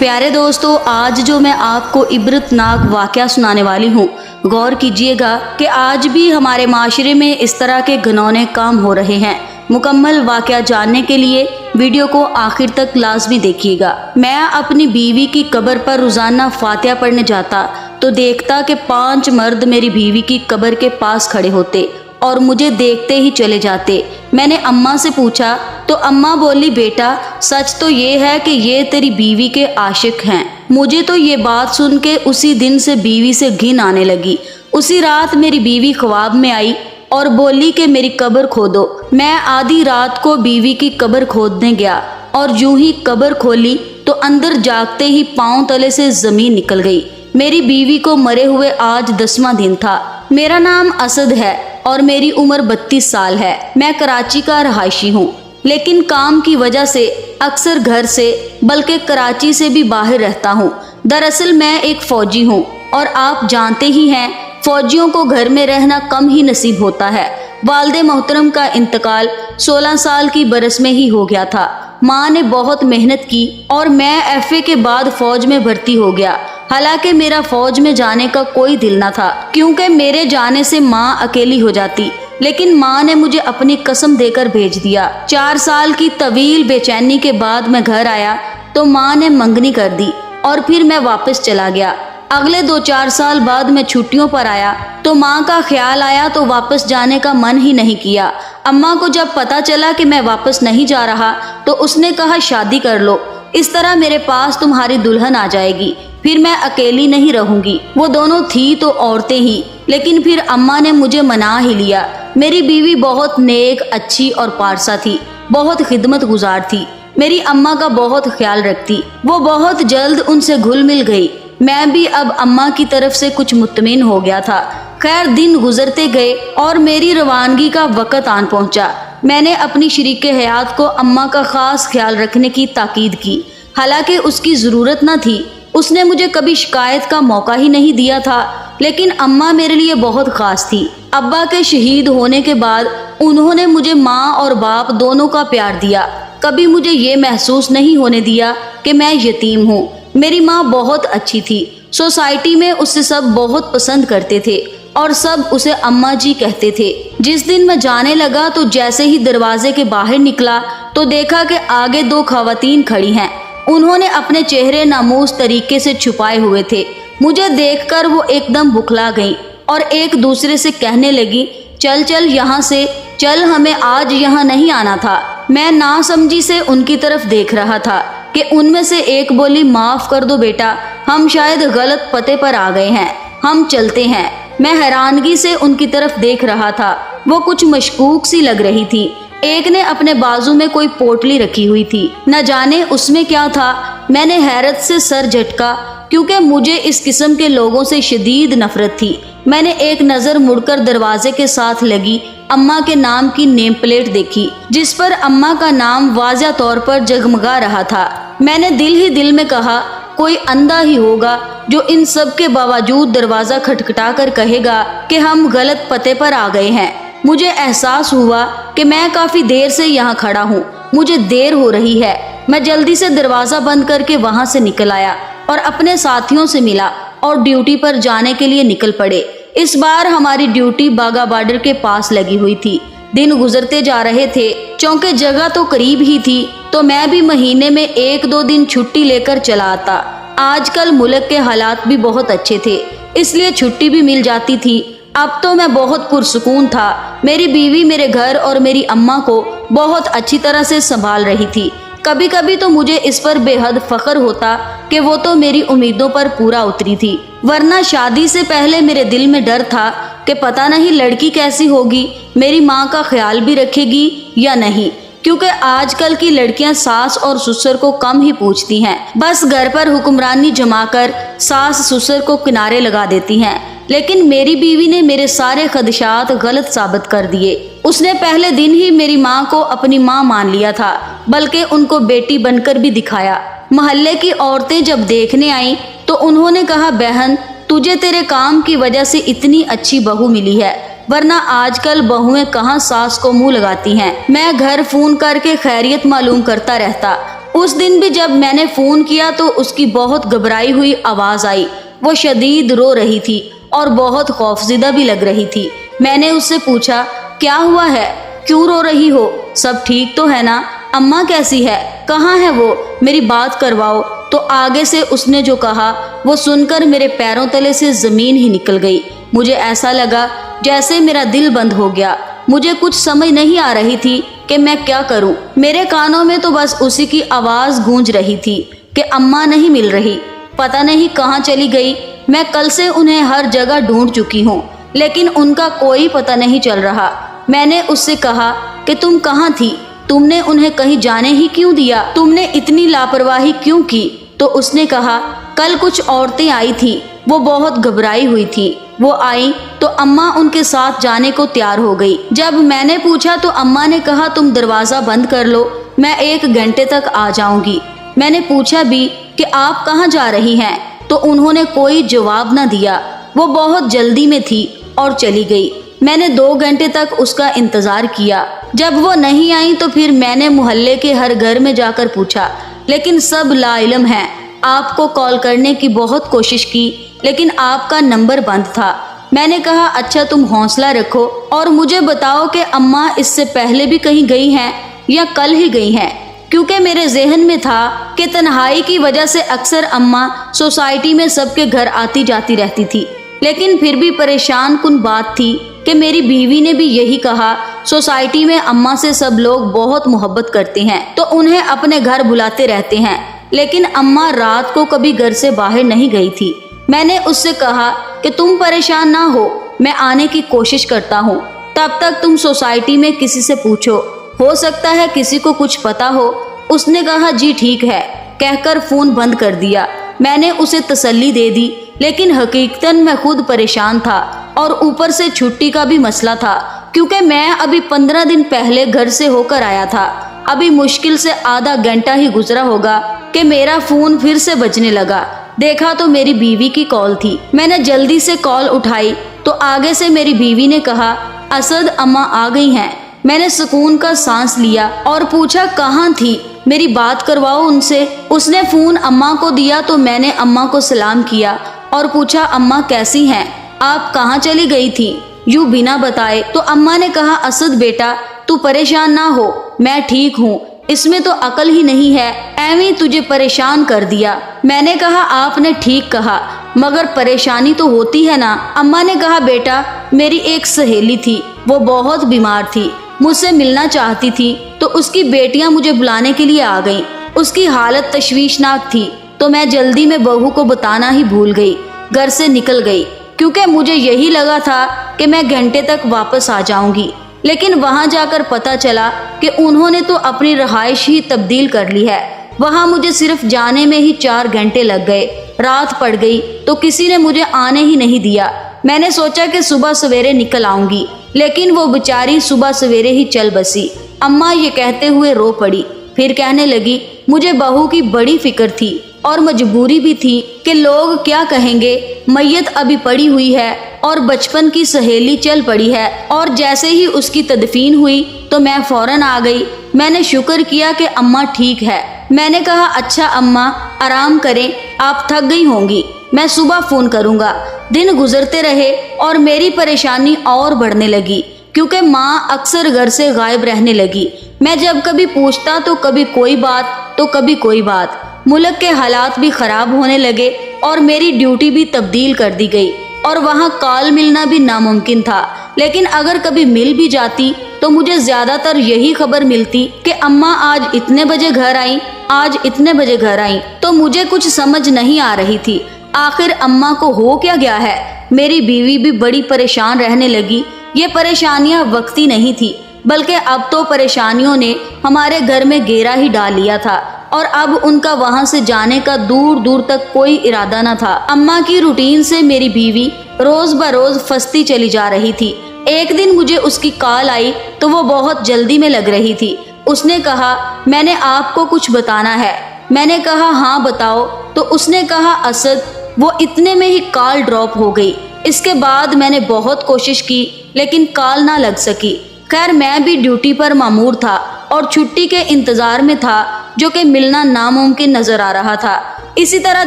प्यारे दोस्तों, आज जो मैं आपको इबरतनाक वाक़या सुनाने वाली हूँ, गौर कीजिएगा कि आज भी हमारे माशरे में इस तरह के घिनौने काम हो रहे हैं। मुकम्मल वाक़या जानने के लिए वीडियो को आखिर तक लाजमी देखिएगा। मैं अपनी बीवी की कब्र पर रोज़ाना फातिहा पढ़ने जाता तो देखता कि 5 मर्द मेरी बीवी की कब्र के पास खड़े होते और मुझे देखते ही चले जाते। मैंने अम्मा से पूछा तो अम्मा बोली, बेटा सच तो ये है कि ये तेरी बीवी के आशिक हैं। मुझे तो ये बात सुन के उसी दिन से बीवी से घिन आने लगी। उसी रात मेरी बीवी ख्वाब में आई और बोली कि मेरी कब्र खोदो। मैं आधी रात को बीवी की कब्र खोदने गया और यूं ही कब्र खोली तो अंदर जागते ही पांव तले से ज़मीन निकल गई। मेरी बीवी को मरे हुए आज 10वां दिन था। मेरा नाम असद है और मेरी उम्र 32 साल है। मैं कराची का रहायशी हूँ, लेकिन काम की वजह से अक्सर घर से बल्कि कराची से भी बाहर रहता हूँ। दरअसल मैं एक फ़ौजी हूँ और आप जानते ही हैं फ़ौजियों को घर में रहना कम ही नसीब होता है। वालिद मोहतरम का इंतकाल 16 साल की बरस में ही हो गया था। माँ ने बहुत मेहनत की और मैं FA के बाद फ़ौज में भर्ती हो गया। हालांकि मेरा फ़ौज में जाने का कोई दिल न था, क्योंकि मेरे जाने से माँ अकेली हो जाती, लेकिन माँ ने मुझे अपनी कसम देकर भेज दिया। 4 साल की तवील बेचैनी के बाद मैं घर आया तो माँ ने मंगनी कर दी और फिर मैं वापस चला गया। अगले 2-4 साल बाद मैं छुट्टियों पर आया तो माँ का ख्याल आया तो वापस जाने का मन ही नहीं किया। अम्मा को जब पता चला कि मैं वापस नहीं जा रहा तो उसने कहा, शादी कर लो, इस तरह मेरे पास तुम्हारी दुल्हन आ जाएगी, फिर मैं अकेली नहीं रहूंगी। वो दोनों थी तो औरतें ही, लेकिन फिर अम्मा ने मुझे मना ही लिया। मेरी बीवी बहुत नेक, अच्छी और पारसा थी, बहुत खिदमत गुजार थी, मेरी अम्मा का बहुत ख्याल रखती। वो बहुत जल्द उनसे घुल मिल गई। मैं भी अब अम्मा की तरफ से कुछ मुतमिन हो गया था। खैर, दिन गुजरते गए और मेरी रवानगी का वक़्त आन पहुंचा। मैंने अपनी शरीके हयात को अम्मा का ख़ास ख्याल रखने की ताकीद की, हालांकि उसकी ज़रूरत न थी। उसने मुझे कभी शिकायत का मौका ही नहीं दिया था, लेकिन अम्मा मेरे लिए बहुत ख़ास थी। अब्बा के शहीद होने के बाद उन्होंने मुझे माँ और बाप दोनों का प्यार दिया। कभी मुझे ये महसूस नहीं होने दिया कि मैं यतीम हूँ। मेरी माँ बहुत अच्छी थी। सोसाइटी में उससे सब बहुत पसंद करते थे और सब उसे अम्मा जी कहते थे। जिस दिन मैं जाने लगा तो जैसे ही दरवाजे के बाहर निकला तो देखा कि आगे 2 ख़वातीन खड़ी हैं। उन्होंने अपने चेहरे नामूस तरीके से छुपाए हुए थे। मुझे देखकर वो एकदम बुखला गईं और एक दूसरे से कहने लगी, चल चल यहाँ से चल, हमें आज यहाँ नहीं आना था। मैं नासमझी से उनकी तरफ देख रहा था कि उनमें से एक बोली, माफ़ कर दो बेटा, हम शायद गलत पते पर आ गए हैं, हम चलते हैं। मैं हैरानगी से उनकी तरफ देख रहा था। वो कुछ मशकूक सी लग रही थी। एक ने अपने बाजू में कोई पोटली रखी हुई थी, न जाने उसमें क्या था। मैंने हैरत से सर झटका, क्योंकि मुझे इस किस्म के लोगों से शदीद नफरत थी। मैंने एक नज़र मुड़कर दरवाजे के साथ लगी अम्मा के नाम की नेम प्लेट देखी, जिस पर अम्मा का नाम वाज़िह तौर पर जगमगा रहा था। मैंने दिल ही दिल में कहा, कोई अंधा ही होगा जो इन सब के बावजूद दरवाज़ा खटखटा कर कहेगा कि हम गलत पते पर आ गए हैं। मुझे एहसास हुआ कि मैं काफ़ी देर से यहाँ खड़ा हूँ, मुझे देर हो रही है। मैं जल्दी से दरवाज़ा बंद करके वहाँ से निकल आया और अपने साथियों से मिला और ड्यूटी पर जाने के लिए निकल पड़े। इस बार हमारी ड्यूटी बागा बॉर्डर के पास लगी हुई थी। दिन गुजरते जा रहे थे, चूँकि जगह तो करीब ही थी तो मैं भी महीने में 1-2 दिन छुट्टी लेकर चला आता। आजकल मुल्क के हालात भी बहुत अच्छे थे, इसलिए छुट्टी भी मिल जाती थी। अब तो मैं बहुत पुरसुकून था। मेरी बीवी मेरे घर और मेरी अम्मा को बहुत अच्छी तरह से संभाल रही थी। कभी कभी तो मुझे इस पर बेहद फ़ख्र होता कि वो तो मेरी उम्मीदों पर पूरा उतरी थी, वरना शादी से पहले मेरे दिल में डर था कि पता नहीं लड़की कैसी होगी, मेरी माँ का ख्याल भी रखेगी या नहीं, क्योंकि आजकल की लड़कियां सास और ससुर को कम ही पूछती हैं, बस घर पर हुक्मरानी जमाकर सास ससुर को किनारे लगा देती हैं। लेकिन मेरी बीवी ने मेरे सारे खदशात गलत साबित कर दिए। उसने पहले दिन ही मेरी माँ को अपनी माँ मान लिया था, बल्कि उनको बेटी बनकर भी दिखाया। मोहल्ले की औरतें जब देखने आईं तो उन्होंने कहा, बहन तुझे तेरे काम की वजह से इतनी अच्छी बहू मिली है, वरना आजकल बहुएं कहाँ सास को मुंह लगाती हैं। मैं घर फोन करके खैरियत मालूम करता रहता उस दिन भी जब मैंने फ़ोन किया तो उसकी बहुत घबराई हुई आवाज़ आई। वो शदीद रो रही थी और बहुत खौफज़दा भी लग रही थी। मैंने उससे पूछा, क्या हुआ है, क्यों रो रही हो, सब ठीक तो है ना, अम्मा कैसी है, कहाँ है वो, मेरी बात करवाओ। तो आगे से उसने जो कहा वो सुनकर मेरे पैरों तले से ज़मीन ही निकल गई। मुझे ऐसा लगा जैसे मेरा दिल बंद हो गया। मुझे कुछ समझ नहीं आ रही थी कि मैं क्या करूं। मेरे कानों में तो बस उसी की आवाज़ गूंज रही थी कि अम्मा नहीं मिल रही, पता नहीं कहाँ चली गई। मैं कल से उन्हें हर जगह ढूंढ चुकी हूँ, लेकिन उनका कोई पता नहीं चल रहा। मैंने उससे कहा कि तुम कहाँ थी, तुमने उन्हें कहीं जाने ही क्यों दिया, तुमने इतनी लापरवाही क्यों की। तो उसने कहा, कल कुछ औरतें आई थी, वो बहुत घबराई हुई थी। वो आई तो अम्मा उनके साथ जाने को तैयार हो गई। जब मैंने पूछा तो अम्मा ने कहा, तुम दरवाज़ा बंद कर लो, मैं 1 घंटे तक आ जाऊंगी। मैंने पूछा भी कि आप कहाँ जा रही हैं, तो उन्होंने कोई जवाब न दिया। वो बहुत जल्दी में थी और चली गई। मैंने 2 घंटे तक उसका इंतज़ार किया। जब वो नहीं आई तो फिर मैंने मोहल्ले के हर घर में जाकर पूछा, लेकिन सब लाइलम हैं। आपको कॉल करने की बहुत कोशिश की, लेकिन आपका नंबर बंद था। मैंने कहा, अच्छा तुम हौसला रखो और मुझे बताओ कि अम्मा इससे पहले भी कहीं गई हैं या कल ही गई हैं, क्योंकि मेरे जहन में था कि तन्हाई की वजह से अक्सर अम्मा सोसाइटी में सबके घर आती जाती रहती थी। लेकिन फिर भी परेशान कुन बात थी कि मेरी बीवी ने भी यही कहा, सोसाइटी में अम्मा से सब लोग बहुत मोहब्बत करते हैं तो उन्हें अपने घर बुलाते रहते हैं, लेकिन अम्मा रात को कभी घर से बाहर नहीं गई थी। मैंने उससे कहा कि तुम परेशान ना हो, मैं आने की कोशिश करता हूँ, तब तक तुम सोसाइटी में किसी से पूछो, हो सकता है किसी को कुछ पता हो। उसने कहा, जी ठीक है, कहकर फ़ोन बंद कर दिया। मैंने उसे तसल्ली दे दी, लेकिन हकीकतन मैं खुद परेशान था और ऊपर से छुट्टी का भी मसला था, क्योंकि मैं अभी 15 दिन पहले घर से होकर आया था। अभी मुश्किल से आधा घंटा ही गुजरा होगा कि मेरा फ़ोन फिर से बजने लगा। देखा तो मेरी बीवी की कॉल थी। मैंने जल्दी से कॉल उठाई तो आगे से मेरी बीवी ने कहा, असद अम्मा आ गई हैं। मैंने सुकून का सांस लिया और पूछा, कहाँ थी, मेरी बात करवाओ उनसे। उसने फ़ोन अम्मा को दिया तो मैंने अम्मा को सलाम किया और पूछा, अम्मा कैसी हैं, आप कहाँ चली गई थी, यूँ बिना बताए। तो अम्मा ने कहा, असद बेटा तू परेशान ना हो, मैं ठीक हूँ, इसमें तो अकल ही नहीं है, एवं तुझे परेशान कर दिया। मैंने कहा, आपने ठीक कहा, मगर परेशानी तो होती है ना। अम्मा ने कहा, बेटा मेरी एक सहेली थी, वो बहुत बीमार थी, मुझसे मिलना चाहती थी, तो उसकी बेटियां मुझे बुलाने के लिए आ गईं। उसकी हालत तशवीशनाक थी, तो मैं जल्दी में बहू को बताना ही भूल गई, घर से निकल गई, क्योंकि मुझे यही लगा था कि मैं घंटे तक वापस आ जाऊंगी। लेकिन वहां जाकर पता चला कि उन्होंने तो अपनी रहाइश ही तब्दील कर ली है। वहां मुझे सिर्फ जाने में ही 4 घंटे लग गए। रात पड़ गई तो किसी ने मुझे आने ही नहीं दिया। मैंने सोचा कि सुबह सवेरे निकल आऊंगी, लेकिन वो बेचारी सुबह सवेरे ही चल बसी। अम्मा ये कहते हुए रो पड़ी, फिर कहने लगी, मुझे बहू की बड़ी फिक्र थी और मजबूरी भी थी कि लोग क्या कहेंगे, मैयत अभी पड़ी हुई है और बचपन की सहेली चल पड़ी है। और जैसे ही उसकी तदफीन हुई तो मैं फौरन आ गई। मैंने शुक्र किया कि अम्मा ठीक है। मैंने कहा, अच्छा अम्मा आराम करें, आप थक गई होंगी, मैं सुबह फ़ोन करूँगा। दिन गुजरते रहे और मेरी परेशानी और बढ़ने लगी, क्योंकि माँ अक्सर घर से गायब रहने लगी। मैं जब कभी पूछता तो कभी कोई बात तो कभी कोई बात। मुल्क के हालात भी ख़राब होने लगे और मेरी ड्यूटी भी तब्दील कर दी गई और वहाँ कॉल मिलना भी नामुमकिन था। लेकिन अगर कभी मिल भी जाती तो मुझे ज़्यादातर यही खबर मिलती कि अम्मा आज इतने बजे घर आई, आज इतने बजे घर आई। तो मुझे कुछ समझ नहीं आ रही थी, आखिर अम्मा को हो क्या गया है। मेरी बीवी भी बड़ी परेशान रहने लगी। ये परेशानियाँ वक्ती नहीं थी, बल्कि अब तो परेशानियों ने हमारे घर में घेरा ही डाल लिया था और अब उनका वहां से जाने का दूर दूर तक कोई इरादा न था। अम्मा की रूटीन से मेरी बीवी रोज बरोज फंसती चली जा रही थी। एक दिन मुझे उसकी कॉल आई तो वो बहुत जल्दी में लग रही थी। उसने कहा, मैंने आपको कुछ बताना है। मैंने कहा, हाँ बताओ। तो उसने कहा, असद। वो इतने में ही कॉल ड्रॉप हो गई। इसके बाद मैंने बहुत कोशिश की, लेकिन कॉल ना लग सकी। खैर मैं भी ड्यूटी पर मामूर था और छुट्टी के इंतज़ार में था جو کہ ملنا ناممکن نظر آ رہا تھا۔ اسی طرح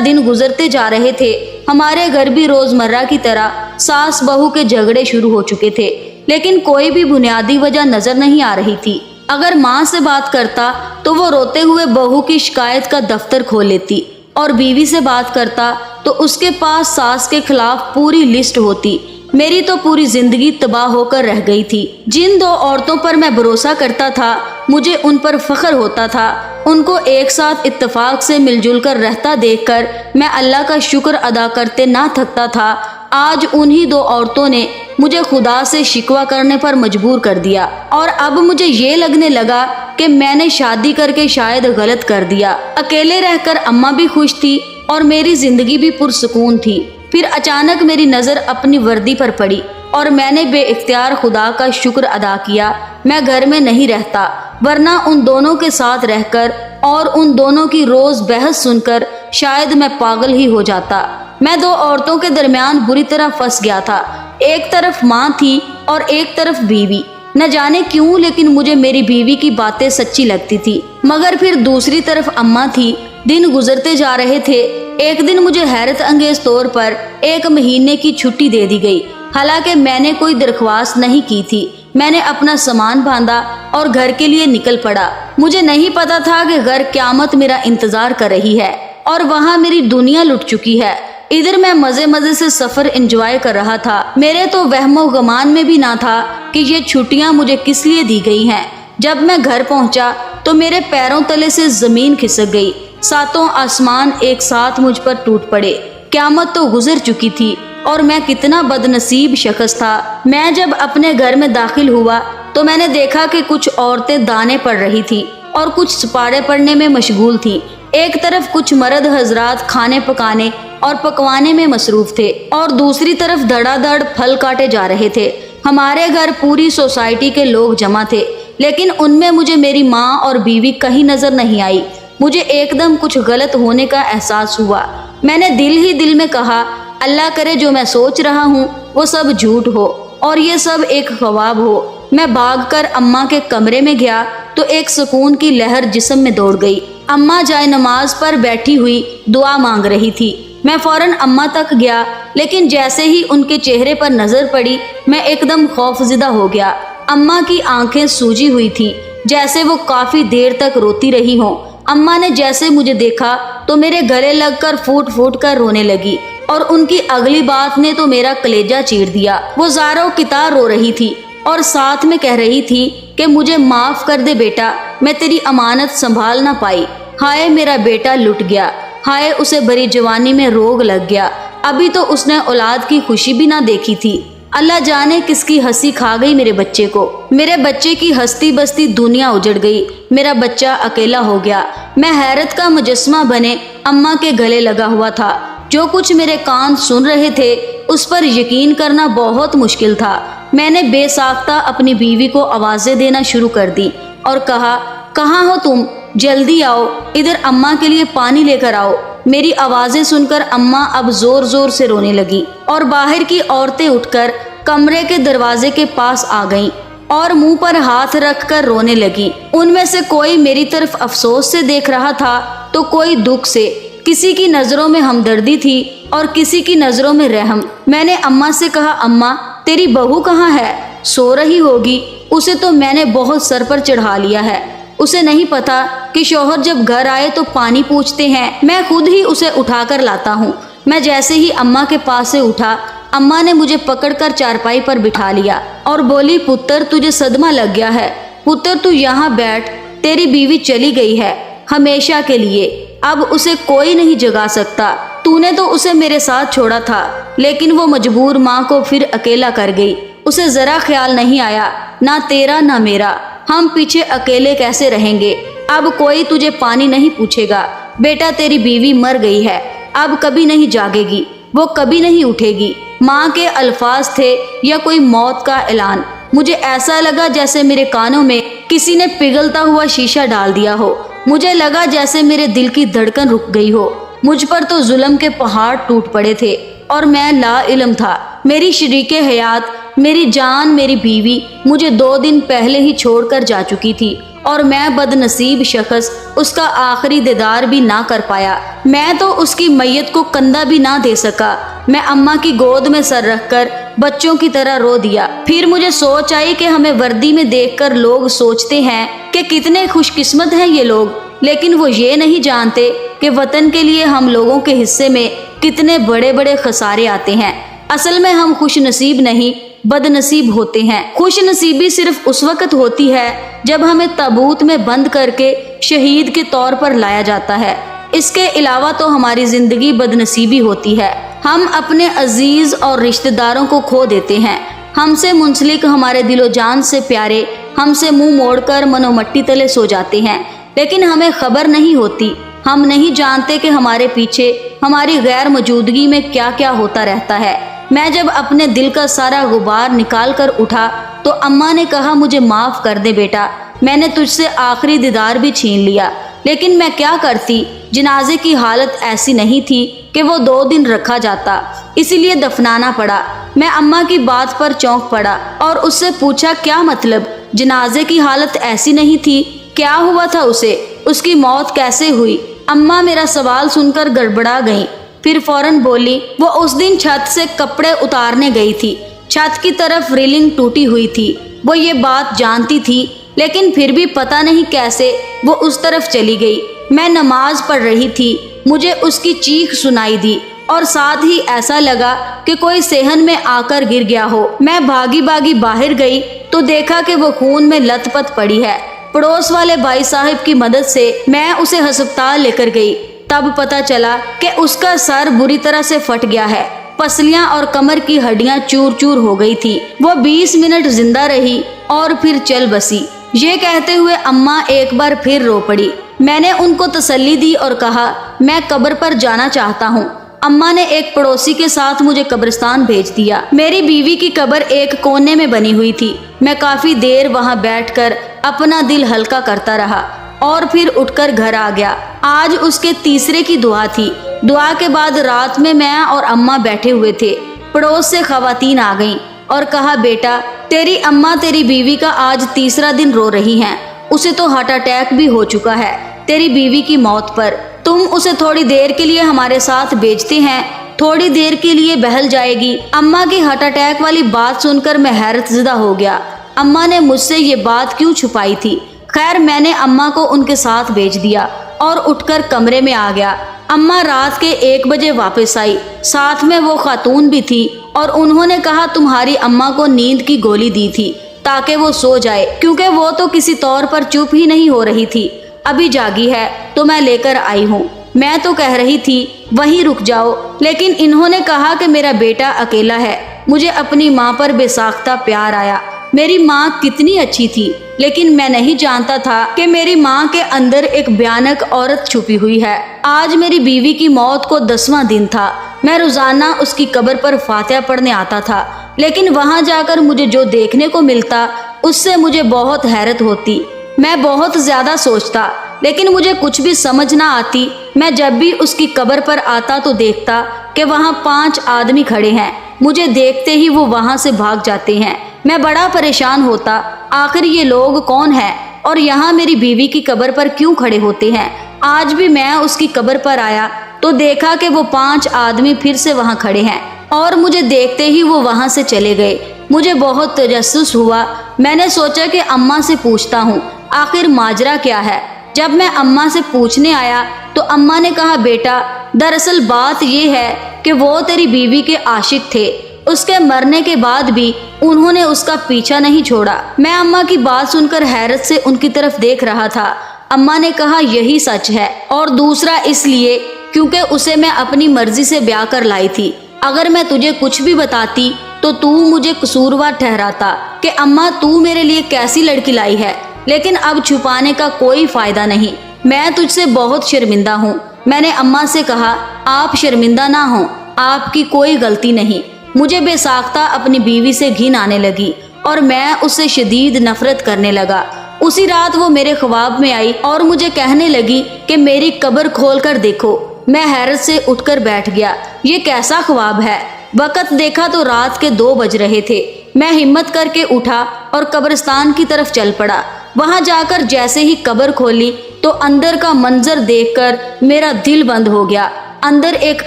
دن گزرتے جا رہے تھے۔ ہمارے گھر بھی روزمرہ کی طرح ساس بہو کے جھگڑے شروع ہو چکے تھے، لیکن کوئی بھی بنیادی وجہ نظر نہیں آ رہی تھی۔ اگر ماں سے بات کرتا تو وہ روتے ہوئے بہو کی شکایت کا دفتر کھول لیتی، اور بیوی سے بات کرتا تو اس کے پاس ساس کے خلاف پوری لسٹ ہوتی۔ میری تو پوری زندگی تباہ ہو کر رہ گئی تھی۔ جن دو عورتوں پر میں بھروسہ کرتا تھا، مجھے ان پر فخر ہوتا تھا، ان کو ایک ساتھ اتفاق سے مل جل کر رہتا دیکھ کر میں اللہ کا شکر ادا کرتے نہ تھکتا تھا، آج انہی دو عورتوں نے مجھے خدا سے شکوہ کرنے پر مجبور کر دیا، اور اب مجھے یہ لگنے لگا کہ میں نے شادی کر کے شاید غلط کر دیا۔ اکیلے رہ کر اماں بھی خوش تھی اور میری زندگی بھی پرسکون تھی۔ پھر اچانک میری نظر اپنی وردی پر پڑی اور میں نے بے اختیار خدا کا شکر ادا کیا میں گھر میں نہیں رہتا، ورنہ ان دونوں کے ساتھ رہ کر اور ان دونوں کی روز بحث سن کر شاید میں پاگل ہی ہو جاتا۔ میں دو عورتوں کے درمیان بری طرح پھنس گیا تھا، ایک طرف ماں تھی اور ایک طرف بیوی۔ نہ جانے کیوں لیکن مجھے میری بیوی کی باتیں سچی لگتی تھی، مگر پھر دوسری طرف اماں تھی۔ دن گزرتے جا رہے تھے۔ ایک دن مجھے حیرت انگیز طور پر 1 مہینے کی چھٹی دے دی گئی، حالانکہ میں نے کوئی درخواست نہیں کی تھی۔ میں نے اپنا سامان باندھا اور گھر کے لیے نکل پڑا۔ مجھے نہیں پتا تھا کہ گھر قیامت میرا انتظار کر رہی ہے اور وہاں میری دنیا لٹ چکی ہے۔ ادھر میں مزے مزے سے سفر انجوائے کر رہا تھا۔ میرے تو وہم و گمان میں بھی نہ تھا کہ یہ چھٹیاں مجھے کس لیے دی گئی ہیں۔ جب میں گھر پہنچا تو میرے پیروں تلے سے زمین کھسک گئی، 7 آسمان ایک ساتھ مجھ پر ٹوٹ پڑے۔ قیامت تو گزر چکی تھی اور میں کتنا بد نصیب شخص تھا۔ میں جب اپنے گھر میں داخل ہوا تو میں نے دیکھا کہ کچھ عورتیں دانے پڑ رہی تھیں اور کچھ سپاڑے پڑنے میں مشغول تھیں۔ ایک طرف کچھ مرد حضرات کھانے پکانے اور پکوانے میں مصروف تھے اور دوسری طرف دھڑا دھڑ پھل کاٹے جا رہے تھے۔ ہمارے گھر پوری سوسائٹی کے لوگ جمع تھے، لیکن ان میں مجھے میری ماں اور بیوی کہیں نظر نہیں آئی۔ مجھے ایک دم کچھ غلط ہونے کا احساس ہوا۔ میں نے دل ہی دل میں کہا، اللہ کرے جو میں سوچ رہا ہوں وہ سب جھوٹ ہو اور یہ سب ایک خواب ہو۔ میں بھاگ کر اماں کے کمرے میں گیا تو ایک سکون کی لہر جسم میں دوڑ گئی۔ اماں جائے نماز پر بیٹھی ہوئی دعا مانگ رہی تھی۔ میں فوراً اماں تک گیا، لیکن جیسے ہی ان کے چہرے پر نظر پڑی میں ایک دم خوفزدہ ہو گیا۔ اماں کی آنکھیں سوجی ہوئی تھی، جیسے وہ کافی دیر تک روتی رہی ہوں۔ اماں نے جیسے مجھے دیکھا تو میرے گلے لگ کر پھوٹ پھوٹ کر رونے لگی، اور ان کی اگلی بات نے تو میرا کلیجہ چیر دیا۔ وہ زاروں کتار رو رہی تھی اور ساتھ میں کہہ رہی تھی کہ مجھے معاف کر دے بیٹا، میں تیری امانت سنبھال نہ پائی۔ ہائے میرا بیٹا لٹ گیا، ہائے اسے بڑی جوانی میں روگ لگ گیا، ابھی تو اس نے اولاد کی خوشی بھی نہ دیکھی تھی۔ اللہ جانے کس کی ہنسی کھا گئی میرے بچے کو۔ میرے بچے کی ہستی بستی دنیا اجڑ گئی، میرا بچہ اکیلا ہو گیا۔ میں حیرت کا مجسمہ بنے اماں کے گلے لگا ہوا تھا۔ جو کچھ میرے کان سن رہے تھے اس پر یقین کرنا بہت مشکل تھا۔ میں نے بے ساختہ اپنی بیوی کو آوازیں دینا شروع کر دی اور کہا، کہاں ہو تم؟ جلدی آؤ، ادھر اماں کے لیے پانی لے کر آؤ۔ میری آوازیں سن کر اماں اب زور زور سے رونے لگی اور باہر کی عورتیں اٹھ کر کمرے کے دروازے کے پاس آ گئیں اور منہ پر ہاتھ رکھ کر رونے لگی۔ ان میں سے کوئی میری طرف افسوس سے دیکھ رہا تھا تو کوئی دکھ سے، کسی کی نظروں میں ہمدردی تھی اور کسی کی نظروں میں رحم۔ میں نے اماں سے کہا، اماں تیری بہو کہاں ہے؟ سو رہی ہوگی، اسے تو میں نے بہت سر پر چڑھا لیا ہے۔ اسے نہیں پتا کہ شوہر جب گھر آئے تو پانی پوچھتے ہیں، میں خود ہی اسے اٹھا کر لاتا ہوں۔ میں جیسے ہی اماں کے پاس سے اٹھا، اماں نے مجھے پکڑ کر چارپائی پر بٹھا لیا اور بولی، پتر تجھے صدمہ لگ گیا ہے، پتر تو یہاں بیٹھ، تیری بیوی چلی گئی ہے ہمیشہ کے لیے، اب اسے کوئی نہیں جگا سکتا۔ تو نے تو اسے میرے ساتھ چھوڑا تھا، لیکن وہ مجبور ماں کو پھر اکیلا کر گئی۔ اسے ذرا خیال نہیں آیا، نہ تیرا نہ میرا، ہم پیچھے اکیلے کیسے رہیں گے؟ اب کوئی تجھے پانی نہیں پوچھے گا، بیٹا تیری بیوی مر گئی ہے، اب کبھی نہیں جاگے گی، وہ کبھی نہیں اٹھے گی۔ ماں کے الفاظ تھے یا کوئی موت کا اعلان۔ مجھے ایسا لگا جیسے میرے کانوں میں کسی نے پگھلتا ہوا شیشہ ڈال دیا ہو۔ مجھے لگا جیسے میرے دل کی دھڑکن رک گئی ہو۔ مجھ پر تو ظلم کے پہاڑ ٹوٹ پڑے تھے اور میں لا علم تھا۔ میری شریک حیات، میری جان، میری بیوی مجھے 2 دن پہلے ہی چھوڑ کر جا چکی تھی اور میں بدنصیب شخص اس کا آخری دیدار بھی نہ کر پایا۔ میں تو اس کی میت کو کندھا بھی نہ دے سکا۔ میں اماں کی گود میں سر رکھ کر بچوں کی طرح رو دیا۔ پھر مجھے سوچ آئی کہ ہمیں وردی میں دیکھ کر لوگ سوچتے ہیں کہ کتنے خوش قسمت ہیں یہ لوگ، لیکن وہ یہ نہیں جانتے کہ وطن کے لیے ہم لوگوں کے حصے میں کتنے بڑے بڑے خسارے آتے ہیں۔ اصل میں ہم خوش نصیب نہیں، بد نصیب ہوتے ہیں۔ خوش نصیبی صرف اس وقت ہوتی ہے جب ہمیں تابوت میں بند کر کے شہید کے طور پر لایا جاتا ہے۔ اس کے علاوہ تو ہماری زندگی بد نصیبی ہوتی ہے۔ ہم اپنے عزیز اور رشتہ داروں کو کھو دیتے ہیں۔ ہم سے منسلک ہمارے دل و جان سے پیارے ہم سے منہ موڑ کر منو مٹی تلے سو جاتے ہیں، لیکن ہمیں خبر نہیں ہوتی۔ ہم نہیں جانتے کہ ہمارے پیچھے ہماری غیر موجودگی میں کیا کیا ہوتا رہتا ہے۔ میں جب اپنے دل کا سارا غبار نکال کر اٹھا تو اماں نے کہا، مجھے معاف کر دے بیٹا، میں نے تجھ سے آخری دیدار بھی چھین لیا، لیکن میں کیا کرتی؟ جنازے کی حالت ایسی نہیں تھی کہ وہ 2 دن رکھا جاتا، اسی لیے دفنانا پڑا۔ میں اماں کی بات پر چونک پڑا اور اس سے پوچھا، کیا مطلب؟ جنازے کی حالت ایسی نہیں تھی؟ کیا ہوا تھا اسے؟ اس کی موت کیسے ہوئی؟ اماں میرا سوال سن کر گڑبڑا گئیں، پھر فوراً بولی، وہ اس دن چھت سے کپڑے اتارنے گئی تھی، چھت کی طرف ریلنگ ٹوٹی ہوئی تھی، وہ یہ بات جانتی تھی، لیکن پھر بھی پتہ نہیں کیسے وہ اس طرف چلی گئی۔ میں نماز پڑھ رہی تھی، مجھے اس کی چیخ سنائی دی اور ساتھ ہی ایسا لگا کہ کوئی صحن میں آ کر گر گیا ہو۔ میں بھاگی بھاگی باہر گئی تو دیکھا کہ وہ خون میں لت پت پڑی ہے۔ پڑوس والے بھائی صاحب کی مدد سے میں اسے ہسپتال لے کر گئی، تب پتہ چلا کہ اس کا سر بری طرح سے پھٹ گیا ہے، پسلیاں اور کمر کی ہڈیاں چور چور ہو گئی تھی۔ وہ 20 منٹ زندہ رہی اور پھر چل بسی۔ یہ کہتے ہوئے اماں ایک بار پھر رو پڑی۔ میں نے ان کو تسلی دی اور کہا، میں قبر پر جانا چاہتا ہوں۔ اماں نے ایک پڑوسی کے ساتھ مجھے قبرستان بھیج دیا۔ میری بیوی کی قبر ایک کونے میں بنی ہوئی تھی۔ میں کافی دیر وہاں بیٹھ کر اپنا دل ہلکا کرتا رہا اور پھر اٹھ کر گھر آ گیا۔ آج اس کے تیسرے کی دعا تھی۔ دعا کے بعد رات میں اور اماں بیٹھے ہوئے تھے۔ پڑوس سے خواتین آ گئیں اور کہا، بیٹا، تیری اماں تیری بیوی کا آج تیسرا دن رو رہی ہیں، اسے تو ہارٹ اٹیک بھی ہو چکا ہے تیری بیوی کی موت پر۔ تم اسے تھوڑی دیر کے لیے ہمارے ساتھ بھیجتے ہیں، تھوڑی دیر کے لیے بہل جائے گی۔ اماں کی ہارٹ اٹیک والی بات سن کر میں حیرت زدہ ہو گیا۔ اماں نے مجھ سے یہ بات کیوں چھپائی تھی؟ خیر، میں نے اماں کو ان کے ساتھ بھیج دیا اور اٹھ کر کمرے میں آ گیا۔ اماں رات کے 1 بجے واپس آئی، ساتھ میں وہ خاتون بھی تھی، اور انہوں نے کہا، تمہاری اماں کو نیند کی گولی دی تھی تاکہ وہ سو جائے، کیونکہ وہ تو کسی طور پر چپ ہی نہیں ہو رہی تھی۔ ابھی جاگی ہے تو میں لے کر آئی ہوں۔ میں تو کہہ رہی تھی وہیں رک جاؤ، لیکن انہوں نے کہا کہ میرا بیٹا اکیلا ہے۔ مجھے اپنی ماں پر بے ساختہ پیار آیا۔ میری ماں کتنی اچھی تھی، لیکن میں نہیں جانتا تھا کہ میری ماں کے اندر ایک بھیانک عورت چھپی ہوئی ہے۔ آج میری بیوی کی موت کو 10واں دن تھا۔ میں روزانہ اس کی قبر پر فاتحہ پڑھنے آتا تھا، لیکن وہاں جا کر مجھے جو دیکھنے کو ملتا اس سے مجھے بہت حیرت ہوتی۔ میں بہت زیادہ سوچتا، لیکن مجھے کچھ بھی سمجھ نہ آتی۔ میں جب بھی اس کی قبر پر آتا تو دیکھتا کہ وہاں 5 آدمی کھڑے ہیں، مجھے دیکھتے ہی وہ وہاں سے بھاگ جاتے ہیں۔ میں بڑا پریشان ہوتا، آخر یہ لوگ کون ہیں اور یہاں میری بیوی کی قبر پر کیوں کھڑے ہوتے ہیں؟ آج بھی میں اس کی قبر پر آیا تو دیکھا کہ وہ 5 آدمی پھر سے وہاں کھڑے ہیں اور مجھے دیکھتے ہی وہ وہاں سے چلے گئے۔ مجھے بہت تجسس ہوا۔ میں نے سوچا کہ اماں سے پوچھتا ہوں آخر ماجرا کیا ہے۔ جب میں اماں سے پوچھنے آیا تو اماں نے کہا، بیٹا، دراصل بات یہ ہے کہ وہ تیری بیوی کے عاشق تھے، اس کے مرنے کے بعد بھی انہوں نے اس کا پیچھا نہیں چھوڑا۔ میں اماں کی بات سن کر حیرت سے ان کی طرف دیکھ رہا تھا۔ اماں نے کہا، یہی سچ ہے، اور دوسرا اس لیے کیونکہ اسے میں اپنی مرضی سے بیاہ کر لائی تھی۔ اگر میں تجھے کچھ بھی بتاتی تو مجھے قصوروار ٹھہراتا کہ اماں تو میرے لیے کیسی لڑکی لائی ہے، لیکن اب چھپانے کا کوئی فائدہ نہیں۔ میں تجھ سے بہت شرمندہ ہوں۔ میں نے اماں سے کہا، آپ شرمندہ نہ ہوں، آپ کی کوئی غلطی نہیں۔ مجھے بے ساختہ اپنی بیوی سے گھن آنے لگی اور میں اس سے شدید نفرت کرنے لگا۔ اسی رات وہ میرے خواب میں آئی اور مجھے کہنے لگی کہ میری قبر کھول کر دیکھو۔ میں حیرت سے اٹھ کر بیٹھ گیا۔ یہ کیسا خواب ہے؟ وقت دیکھا تو رات کے 2 بج رہے تھے۔ میں ہمت کر کے اٹھا اور قبرستان کی طرف چل پڑا۔ वहां जाकर जैसे ही कब्र खोली तो अंदर का मंजर देखकर मेरा दिल बंद हो गया। अंदर एक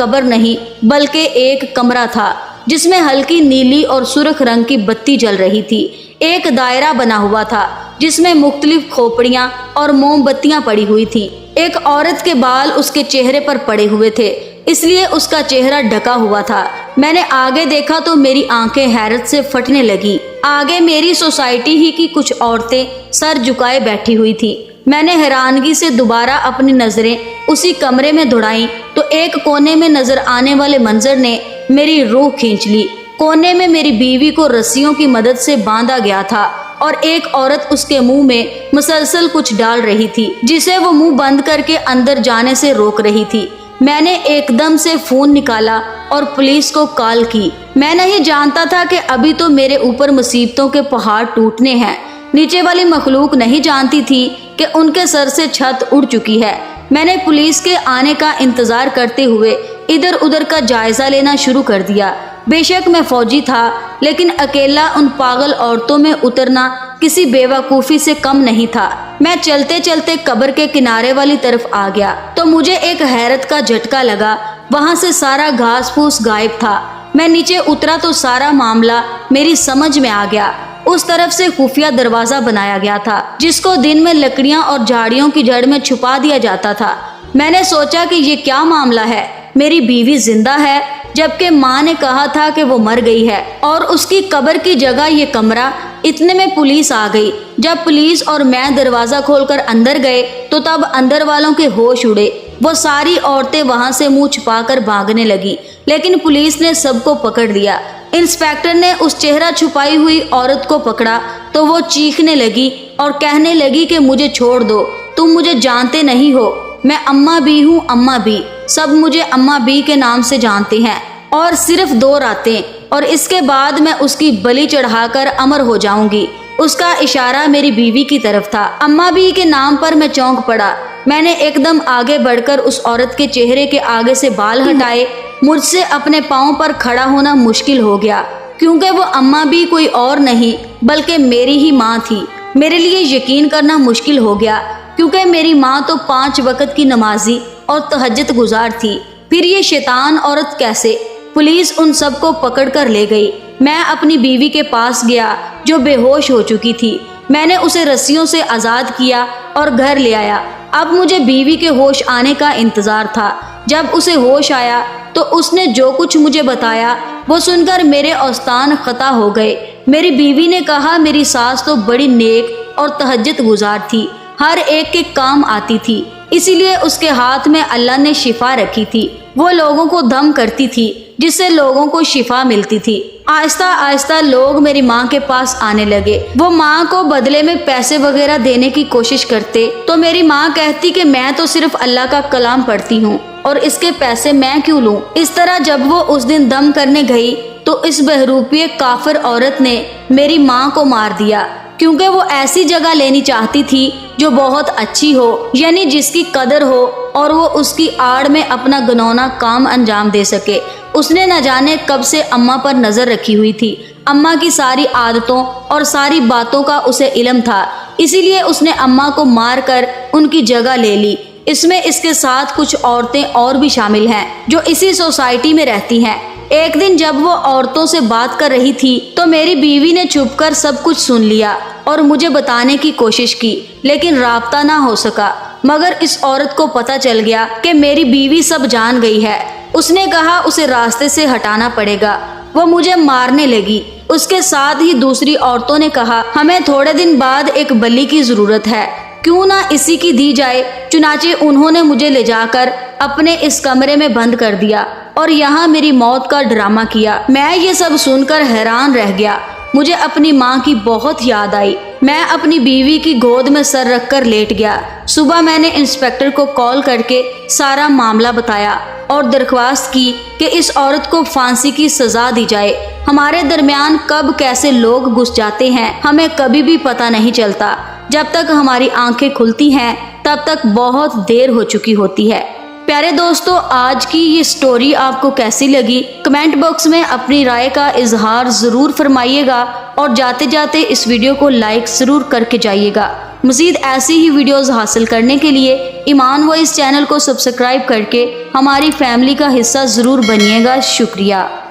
कब्र नहीं बल्कि एक कमरा था जिसमें हल्की नीली और सुर्ख रंग की बत्ती जल रही थी। एक दायरा बना हुआ था जिसमें मुख्तलिफ खोपड़ियां और मोमबत्तियां पड़ी हुई थी। एक औरत के बाल उसके चेहरे पर पड़े हुए थे, इसलिए उसका चेहरा ढका हुआ था। मैंने आगे देखा तो मेरी आंखें हैरत से फटने लगी। आगे मेरी सोसाइटी ही की कुछ औरतें सर झुकाए बैठी हुई थी। मैंने हैरानगी से दोबारा अपनी नजरें उसी कमरे में दौड़ाई तो एक कोने में नजर आने वाले मंजर ने मेरी रूह खींच ली। कोने में मेरी बीवी को रस्सियों की मदद से बांधा गया था और एक औरत उसके मुंह में मुसलसल कुछ डाल रही थी, जिसे वो मुंह बंद करके अंदर जाने से रोक रही थी। मैंने एकदम से फोन निकाला और पुलिस को कॉल की। मैं नहीं जानता था कि अभी तो मेरे ऊपर मुसीबतों के पहाड़ टूटने हैं। नीचे वाली मखलूक नहीं जानती थी कि उनके सर से छत उड़ चुकी है। मैंने पुलिस के आने का इंतजार करते हुए इधर उधर का जायजा लेना शुरू कर दिया। बेशक मैं फौजी था, लेकिन अकेला उन पागल औरतों में उतरना किसी बेवकूफ़ी से कम नहीं था। मैं चलते चलते कब्र के किनारे वाली तरफ आ गया तो मुझे एक हैरत का झटका लगा। वहां से सारा घास फूस गायब था। मैं नीचे उतरा तो सारा मामला मेरी समझ में आ गया। उस तरफ से खुफिया दरवाजा बनाया गया था जिसको दिन में लकड़ियां और झाड़ियों की जड़ में छुपा दिया जाता था। मैंने सोचा कि ये क्या मामला है, मेरी बीवी जिंदा है जबकि माँ ने कहा था कि वो मर गई है और उसकी कब्र की जगह ये कमरा। इतने में पुलिस आ गई। जब पुलिस और मैं दरवाजा खोलकर अंदर गए तो तब अंदर वालों के होश उड़े। वो सारी औरतें वहां से मुंह छुपाकर भागने लगी, लेकिन पुलिस ने सबको पकड़ लिया। इंस्पेक्टर ने उस चेहरा छुपाई हुई औरत को पकड़ा तो वो चीखने लगी और कहने लगी कि मुझे छोड़ दो, तुम मुझे जानते नहीं हो, मैं अम्मा बी हूँ, अम्मा बी। सब मुझे अम्मा बी के नाम से जानते हैं और सिर्फ 2 रातें और इसके बाद मैं उसकी बलि चढ़ाकर अमर हो जाऊंगी। उसका इशारा मेरी बीवी की तरफ था। अम्मा बी के नाम पर मैं चौंक पड़ा। मैंने एकदम आगे बढ़कर उस औरत के चेहरे के आगे से बाल हटाए। मुझसे अपने पाँव पर खड़ा होना मुश्किल हो गया क्योंकि वो अम्मा बी कोई और नहीं बल्कि मेरी ही माँ थी। मेरे लिए यकीन करना मुश्किल हो गया क्योंकि मेरी माँ तो 5 वक्त की नमाजी और तहज्जुद गुजार थी। फिर ये शैतान औरत कैसे? पुलिस उन सबको पकड़ कर ले गई। मैं अपनी बीवी के पास गया जो बेहोश हो चुकी थी। मैंने उसे रस्सियों से आज़ाद किया और घर ले आया। अब मुझे बीवी के होश आने का इंतज़ार था। जब उसे होश आया तो उसने जो कुछ मुझे बताया वो सुनकर मेरे औस्तान खता हो गए। मेरी बीवी ने कहा मेरी सास तो बड़ी नेक और तहज्जुद गुजार थी, हर एक के काम आती थी, इसीलिए उसके हाथ में अल्लाह ने शिफा रखी थी। वो लोगों को दम करती थी जिससे लोगों को शिफा मिलती थी। आहिस्ता आहिस्ता लोग मेरी माँ के पास आने लगे। वो माँ को बदले में पैसे वगैरह देने की कोशिश करते तो मेरी माँ कहती कि मैं तो सिर्फ अल्लाह का कलाम पढ़ती हूँ और इसके पैसे मैं क्यों लूँ। इस तरह जब वो उस दिन दम करने गई तो इस बहरूपीय काफिर औरत ने मेरी माँ को मार दिया क्योंकि वो ऐसी जगह लेनी चाहती थी जो बहुत अच्छी हो, यानी जिसकी कदर हो और वो उसकी आड़ में अपना घिनौना काम अंजाम दे सके। उसने न जाने कब से अम्मा पर नजर रखी हुई थी। अम्मा की सारी आदतों और सारी बातों का उसे इल्म था, इसीलिए उसने अम्मा को मार कर उनकी जगह ले ली। इसमें इसके साथ कुछ औरतें और भी शामिल हैं जो इसी सोसाइटी में रहती हैं। एक दिन जब वो औरतों से बात कर रही थी तो मेरी बीवी ने छुपकर सब कुछ सुन लिया और मुझे बताने की कोशिश की, लेकिन राब्ता ना हो सका। मगर इस औरत को पता चल गया कि मेरी बीवी सब जान गई है। उसने कहा उसे रास्ते से हटाना पड़ेगा। वो मुझे मारने लगी। उसके साथ ही दूसरी औरतों ने कहा हमें थोड़े दिन बाद एक बलि की जरूरत है, क्यों ना इसी की दी जाए। चुनाचे उन्होंने मुझे ले जाकर अपने इस कमरे में बंद कर दिया और यहाँ मेरी मौत का ड्रामा किया। मैं ये सब सुनकर हैरान रह गया। मुझे अपनी माँ की बहुत याद आई। मैं अपनी बीवी की गोद में सर रखकर लेट गया। सुबह मैंने इंस्पेक्टर को कॉल करके सारा मामला बताया और दरख्वास्त की कि इस औरत को फांसी की सजा दी जाए। हमारे दरमियान कब कैसे लोग घुस जाते हैं हमें कभी भी पता नहीं चलता। जब तक हमारी आंखें खुलती हैं तब तक बहुत देर हो चुकी होती है। प्यारे दोस्तों, आज की ये स्टोरी आपको कैसी लगी कमेंट बॉक्स में अपनी राय का इजहार ज़रूर फरमाइएगा और जाते जाते इस वीडियो को लाइक ज़रूर करके जाइएगा। مزید ایسی ہی ویڈیوز حاصل کرنے کے لیے ایمان وائس چینل کو سبسکرائب کر کے ہماری فیملی کا حصہ ضرور بنیے گا۔ شکریہ۔